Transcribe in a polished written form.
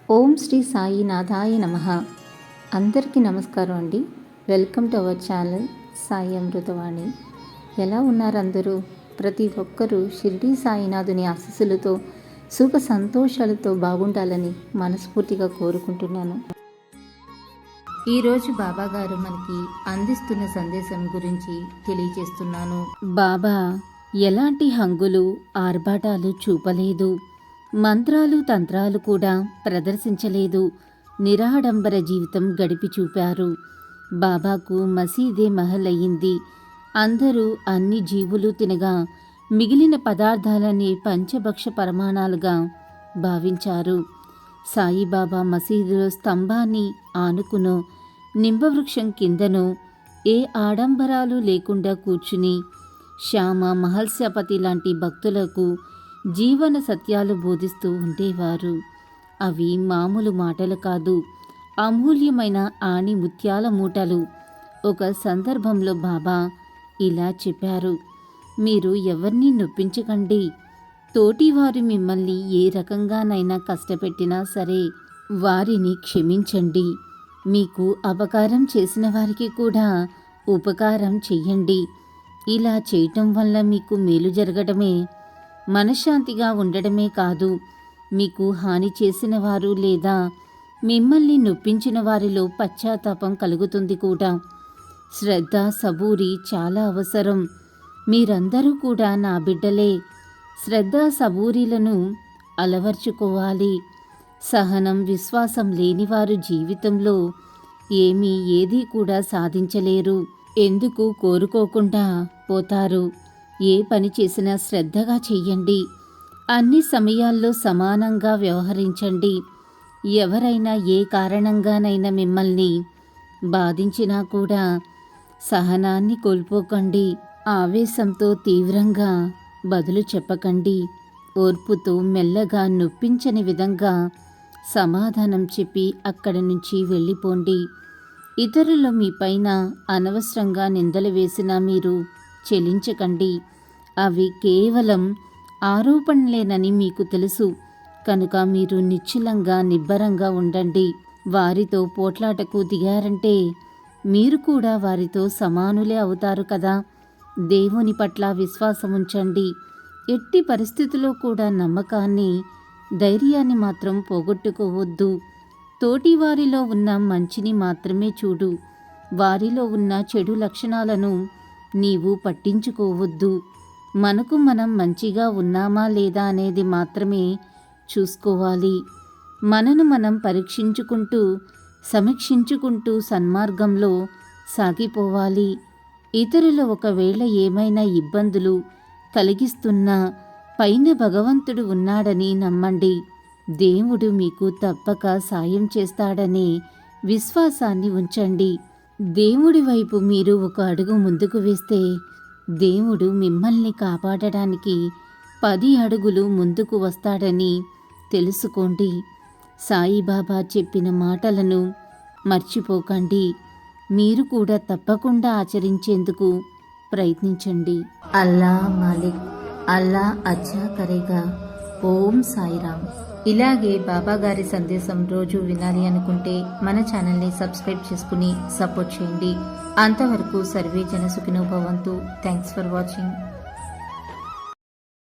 ఓం శ్రీ సాయినాథాయ నమః. అందరికీ నమస్కారం అండి. Welcome to our channel Sai Amruthavani. ఎలా ఉన్నారు అందరూ? ప్రతి ఒక్కరూ షిరిడి సాయినాథుని ఆశీస్సులతో సుఖ సంతోషాలతో బాగుండాలని మనస్ఫూర్తిగా కోరుకుంటున్నాను. ఈరోజు బాబా గారు మనకి అందిస్తున్న సందేశం గురించి తెలియజేస్తున్నాను. బాబా ఎలాంటి హంగులు ఆర్భాటాలు చూపలేదు, మంత్రాలు తంత్రాలు కూడా ప్రదర్శించలేదు. నిరాడంబర జీవితం గడిపి చూపారు. బాబాకు మసీదే మహల్ అయ్యింది. అందరూ అన్ని జీవులు తినగా మిగిలిన పదార్థాలని పంచభక్ష పరమాణాలుగా భావించారు. సాయిబాబా మసీదులో స్తంభాన్ని ఆనుకునో నింబవృక్షం కిందనో ఏ ఆడంబరాలు లేకుండా కూర్చుని శ్యామ మహల్సాపతి లాంటి భక్తులకు జీవన సత్యాలు బోధిస్తూ ఉండేవారు. అవి మామూలు మాటలు కాదు, అమూల్యమైన ఆణి ముత్యాల మూటలు. ఒక సందర్భంలో బాబా ఇలా చెప్పారు, మీరు ఎవరిని నొప్పించకండి. తోటివారు మిమ్మల్ని ఏ రకంగానైనా కష్టపెట్టినా సరే వారిని క్షమించండి. మీకు అపకారం చేసిన వారికి కూడా ఉపకారం చెయ్యండి. ఇలా చేయటం వల్ల మీకు మేలు జరగడమే, మనశ్శాంతిగా ఉండడమే కాదు, మీకు హాని చేసిన వారు లేదా మిమ్మల్ని నొప్పించిన వారిలో పశ్చాత్తాపం కలుగుతుంది కూడా. శ్రద్ధ సబూరి చాలా అవసరం. మీరందరూ కూడా నా బిడ్డలే. శ్రద్ధ సబూరీలను అలవర్చుకోవాలి. సహనం విశ్వాసం లేనివారు జీవితంలో ఏది కూడా సాధించలేరు. ఎందుకు కోరుకోకుండా పోతారు. ఏ పని చేసినా శ్రద్ధగా చెయ్యండి. అన్ని సమయాల్లో సమానంగా వ్యవహరించండి. ఎవరైనా ఏ కారణంగానైనా మిమ్మల్ని బాధించినా కూడా సహనాన్ని కోల్పోకండి. ఆవేశంతో తీవ్రంగా బదులు చెప్పకండి. ఓర్పుతో మెల్లగా నొప్పించని విధంగా సమాధానం చెప్పి అక్కడి నుంచి వెళ్ళిపోండి. ఇతరులు మీపైన అనవసరంగా నిందలు వేసినా మీరు చెల్లించకండి. అవి కేవలం ఆరోపణలేనని మీకు తెలుసు కనుక మీరు నిశ్చలంగా నిబ్బరంగా ఉండండి. వారితో పోట్లాటకు దిగారంటే మీరు కూడా వారితో సమానులే అవుతారు కదా. దేవుని పట్ల విశ్వాసం ఉంచండి. ఎట్టి పరిస్థితుల్లో కూడా నమ్మకాన్ని ధైర్యాన్ని మాత్రం పోగొట్టుకోవద్దు. తోటివారిలో ఉన్న మంచిని మాత్రమే చూడు. వారిలో ఉన్న చెడు లక్షణాలను నీవు పట్టించుకోవద్దు. మనకు మనం మంచిగా ఉన్నామా లేదా అనేది మాత్రమే చూసుకోవాలి. మనను మనం పరీక్షించుకుంటూ సమీక్షించుకుంటూ సన్మార్గంలో సాగిపోవాలి. ఇతరులు ఒకవేళ ఏమైనా ఇబ్బందులు కలిగిస్తున్నా పైన భగవంతుడు ఉన్నాడని నమ్మండి. దేవుడు మీకు తప్పక సాయం చేస్తాడనే విశ్వాసాన్ని ఉంచండి. దేవుడి వైపు మీరు ఒక అడుగు ముందుకు వేస్తే దేవుడు మిమ్మల్ని కాపాడడానికి 10 అడుగులు ముందుకు వస్తాడని తెలుసుకోండి. సాయిబాబా చెప్పిన మాటలను మర్చిపోకండి. మీరు కూడా తప్పకుండా ఆచరించేందుకు ప్రయత్నించండి. అల్లా మాలిక్, అల్లా అచ్చా కరేగా. ఓం సాయిరామ్. ఇలాగే బాబా గారి సందేశం రోజు వినాలి అనుకుంటే మన ఛానల్ని సబ్స్క్రైబ్ చేసుకుని సపోర్ట్ చేయండి. అంతవరకు సర్వే జన సుఖినో భవంతు. Thanks for watching.